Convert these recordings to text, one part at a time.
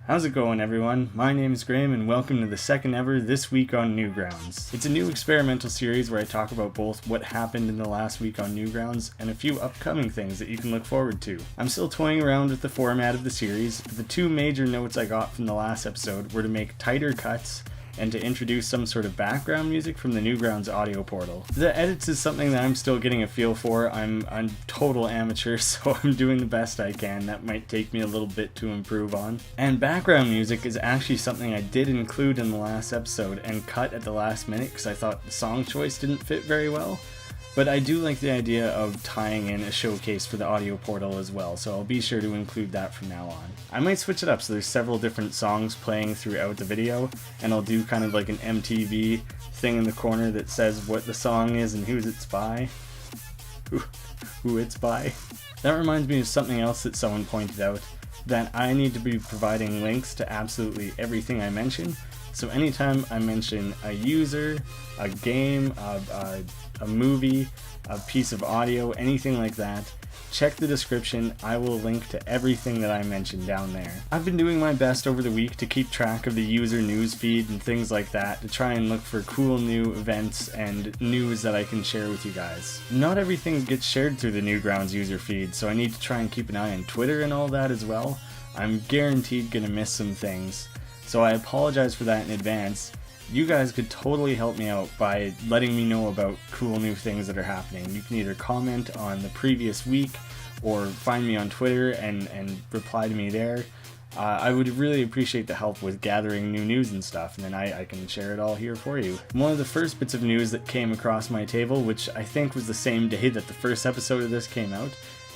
How's it going, everyone? My name is Graham and welcome to the second ever This Week on Newgrounds. It's a new experimental series where I talk about both what happened in the last week on Newgrounds and a few upcoming things that you can look forward to. I'm still toying around with the format of the series, but the two major notes I got from the last episode were to make tighter cuts and to introduce some sort of background music from the Newgrounds audio portal. The edits is something that I'm still getting a feel for. I'm a total amateur, so I'm doing the best I can. That might take me a little bit to improve on. And background music is actually something I did include in the last episode and cut at the last minute because I thought the song choice didn't fit very well. But I do like the idea of tying in a showcase for the audio portal as well, so I'll be sure to include that from now on. I might switch it up so there's several different songs playing throughout the video, and I'll do kind of like an MTV thing in the corner that says what the song is and who's it's by. Who it's by. That reminds me of something else that someone pointed out, that I need to be providing links to absolutely everything I mention. So anytime I mention a user, a game, a movie, a piece of audio, anything like that, check the description. I will link to everything that I mentioned down there. I've been doing my best over the week to keep track of the user news feed and things like that, to try and look for cool new events and news that I can share with you guys. Not everything gets shared through the Newgrounds user feed, so I need to try and keep an eye on Twitter and all that as well. I'm guaranteed gonna miss some things, so I apologize for that in advance. You guys could totally help me out by letting me know about cool new things that are happening. You can either comment on the previous week or find me on Twitter and reply to me there. I would really appreciate the help with gathering new news and stuff, and then I can share it all here for you. One of the first bits of news that came across my table, which I think was the same day that the first episode of this came out,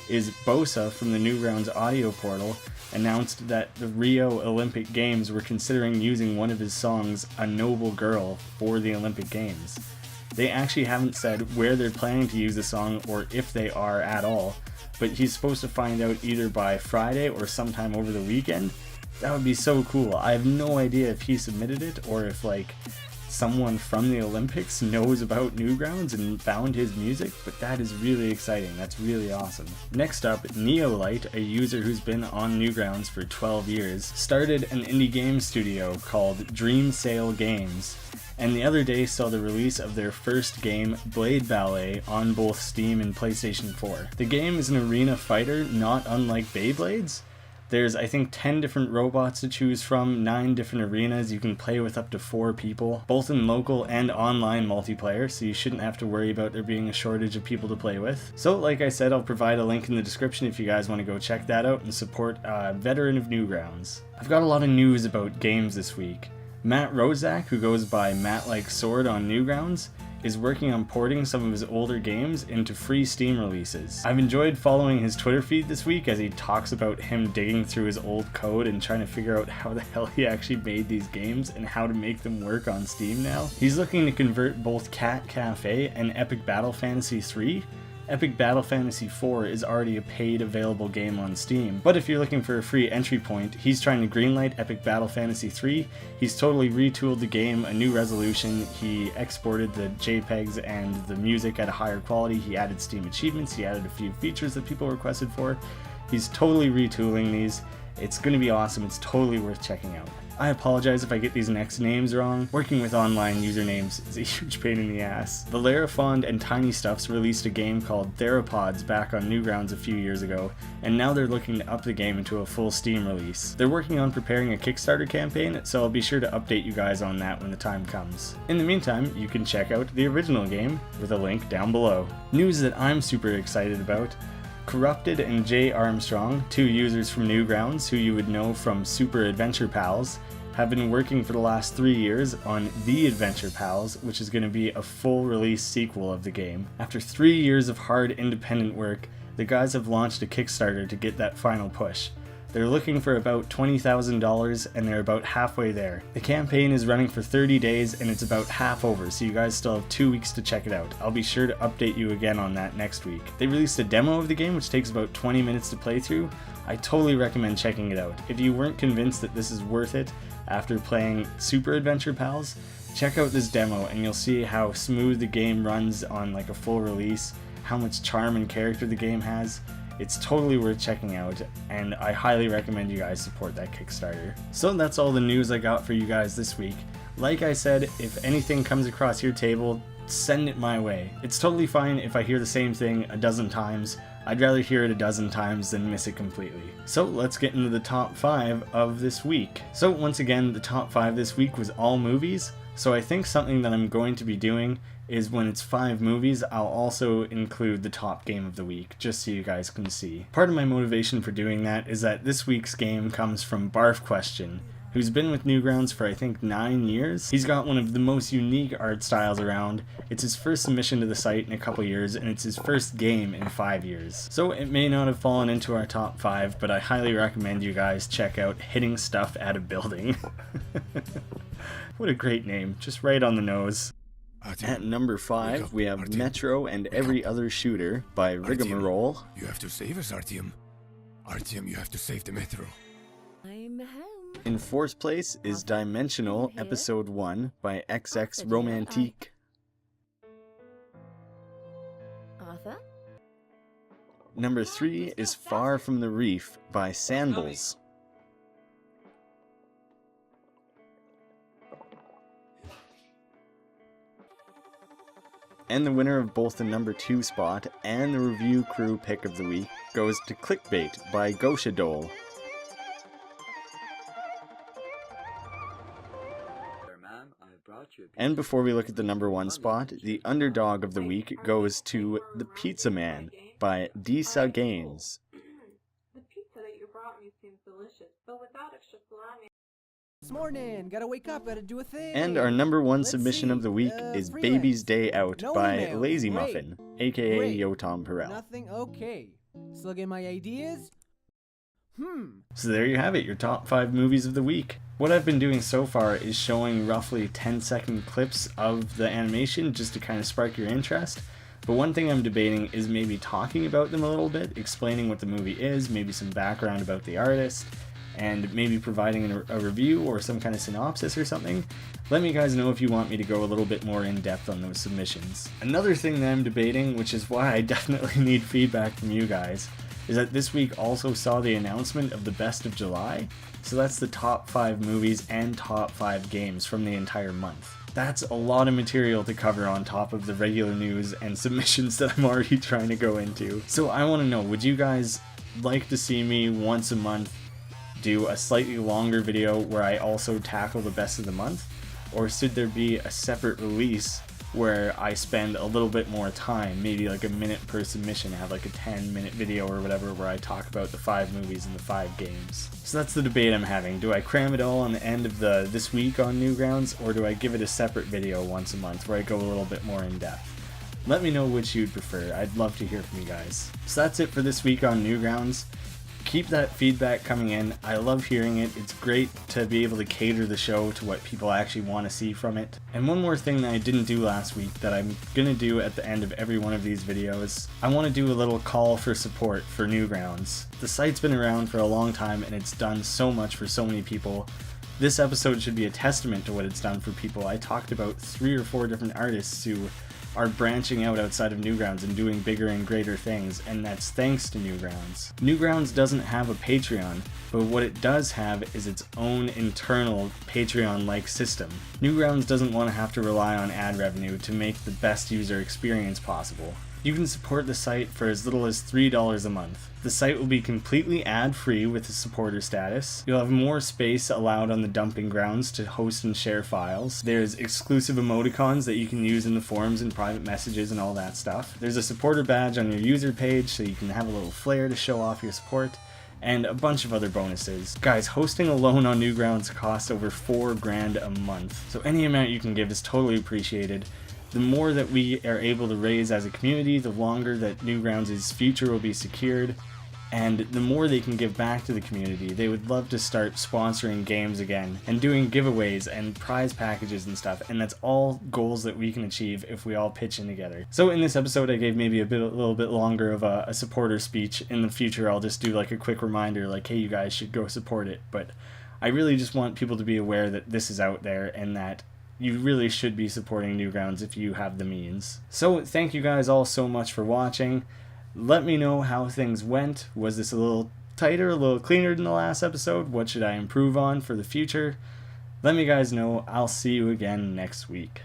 is Bosa from the Newgrounds audio portal announced that the Rio Olympic Games were considering using one of his songs, A Noble Girl, for the Olympic Games. They actually haven't said where they're planning to use the song or if they are at all, but he's supposed to find out either by Friday or sometime over the weekend. That would be so cool. I have no idea if he submitted it or if someone from the Olympics knows about Newgrounds and found his music, but that is really exciting. That's really awesome. Next up, Neolight, a user who's been on Newgrounds for 12 years, started an indie game studio called Dream Sail Games, and the other day saw the release of their first game, Blade Ballet, on both Steam and PlayStation 4. The game is an arena fighter not unlike Beyblades. There's, I think, 10 different robots to choose from, 9 different arenas. You can play with up to 4 people, both in local and online multiplayer, so you shouldn't have to worry about there being a shortage of people to play with. So, like I said, I'll provide a link in the description if you guys want to go check that out and support a veteran of Newgrounds. I've got a lot of news about games this week. Matt ROSZAK, who goes by Matt Like Sword on Newgrounds, is working on porting some of his older games into free Steam releases. I've enjoyed following his Twitter feed this week as he talks about him digging through his old code and trying to figure out how the hell he actually made these games and how to make them work on Steam now. He's looking to convert both Cat Cafe and Epic Battle Fantasy 3. Epic Battle Fantasy 4 is already a paid available game on Steam, but if you're looking for a free entry point, he's trying to greenlight Epic Battle Fantasy 3. He's totally retooled the game, a new resolution, he exported the JPEGs and the music at a higher quality, he added Steam achievements, he added a few features that people requested for. He's totally retooling these. It's going to be awesome, it's totally worth checking out. I apologize if I get these next names wrong. Working with online usernames is a huge pain in the ass. Valerofond and TinyStuffz released a game called THEROPODS back on Newgrounds a few years ago, and now they're looking to up the game into a full Steam release. They're working on preparing a Kickstarter campaign, so I'll be sure to update you guys on that when the time comes. In the meantime, you can check out the original game with a link down below. News that I'm super excited about. Corrupted and Jay Armstrong, 2 users from Newgrounds who you would know from Super Adventure Pals, have been working for the last 3 years on The Adventure Pals, which is going to be a full release sequel of the game. After 3 years of hard independent work, the guys have launched a Kickstarter to get that final push. They're looking for about $20,000 and they're about halfway there. The campaign is running for 30 days and it's about half over, so you guys still have 2 weeks to check it out. I'll be sure to update you again on that next week. They released a demo of the game which takes about 20 minutes to play through. I totally recommend checking it out. If you weren't convinced that this is worth it after playing Super Adventure Pals, check out this demo and you'll see how smooth the game runs on like a full release, how much charm and character the game has. It's totally worth checking out, and I highly recommend you guys support that Kickstarter. So that's all the news I got for you guys this week. Like I said, if anything comes across your table, send it my way. It's totally fine if I hear the same thing a dozen times. I'd rather hear it a dozen times than miss it completely. So let's get into the top 5 of this week. So once again, the top 5 this week was all movies. So I think something that I'm going to be doing is when it's 5 movies, I'll also include the top game of the week, just so you guys can see. Part of my motivation for doing that is that this week's game comes from BARFQUESTION, who's been with Newgrounds for I think 9 years. He's got one of the most unique art styles around. It's his first submission to the site in a couple years, and it's his first game in 5 years. So it may not have fallen into our top 5, but I highly recommend you guys check out Hitting Stuff at a Building. What a great name, just right on the nose. At number 5, we have Artyom. Metro and Every Other Shooter by Rigmarole. You have to save us, Artyom. Artyom, you have to save the Metro. I'm home. In 4th place is Dimensional Episode 1 by XX Romantique. Arthur? Number 3 is Far From the Reef by Sandals. And the winner of both the number 2 spot and the review crew pick of the week goes to Clickbait by Goshadole. And before we look at the number 1 spot, the underdog of the week goes to The Pizza Man by Disa Games. The pizza that you brought me seems delicious, but without extra salami. This morning, gotta wake up, gotta do a thing. And our number 1 Let's submission of the week is free Baby's legs. Day Out No by email. Lazy Great. Muffin, aka Great. Yotam Perel. Nothing? Okay. Still getting my ideas? So there you have it, your top 5 movies of the week. What I've been doing so far is showing roughly 10-second clips of the animation just to kind of spark your interest. But one thing I'm debating is maybe talking about them a little bit, explaining what the movie is, maybe some background about the artist, and maybe providing a review or some kind of synopsis or something. Let me guys know if you want me to go a little bit more in depth on those submissions. Another thing that I'm debating, which is why I definitely need feedback from you guys, is that this week also saw the announcement of the Best of July. So that's the top 5 movies and top 5 games from the entire month. That's a lot of material to cover on top of the regular news and submissions that I'm already trying to go into. So I want to know, would you guys like to see me once a month do a slightly longer video where I also tackle the best of the month? Or should there be a separate release where I spend a little bit more time, maybe like a minute per submission, have like a 10-minute video or whatever where I talk about the 5 movies and the 5 games. So that's the debate I'm having. Do I cram it all on the end of the This Week on Newgrounds, or do I give it a separate video once a month where I go a little bit more in depth? Let me know which you'd prefer. I'd love to hear from you guys. So that's it for This Week on Newgrounds. Keep that feedback coming in. I love hearing it. It's great to be able to cater the show to what people actually want to see from it. And one more thing that I didn't do last week that I'm gonna do at the end of every one of these videos, I want to do a little call for support for Newgrounds. The site's been around for a long time and it's done so much for so many people. This episode should be a testament to what it's done for people. I talked about 3 or 4 different artists who are branching out outside of Newgrounds and doing bigger and greater things, and that's thanks to Newgrounds. Newgrounds doesn't have a Patreon, but what it does have is its own internal Patreon-like system. Newgrounds doesn't want to have to rely on ad revenue to make the best user experience possible. You can support the site for as little as $3 a month. The site will be completely ad-free with the supporter status. You'll have more space allowed on the dumping grounds to host and share files. There's exclusive emoticons that you can use in the forums and private messages and all that stuff. There's a supporter badge on your user page so you can have a little flair to show off your support, and a bunch of other bonuses. Guys, hosting alone on Newgrounds costs over $4 grand a month, so any amount you can give is totally appreciated. The more that we are able to raise as a community, the longer that Newgrounds' future will be secured, and the more they can give back to the community. They would love to start sponsoring games again, and doing giveaways and prize packages and stuff, and that's all goals that we can achieve if we all pitch in together. So in this episode I gave maybe a little bit longer of a supporter speech. In the future I'll just do like a quick reminder like, hey, you guys should go support it, but I really just want people to be aware that this is out there and that you really should be supporting Newgrounds if you have the means. So thank you guys all so much for watching. Let me know how things went. Was this a little tighter, a little cleaner than the last episode? What should I improve on for the future? Let me guys know. I'll see you again next week.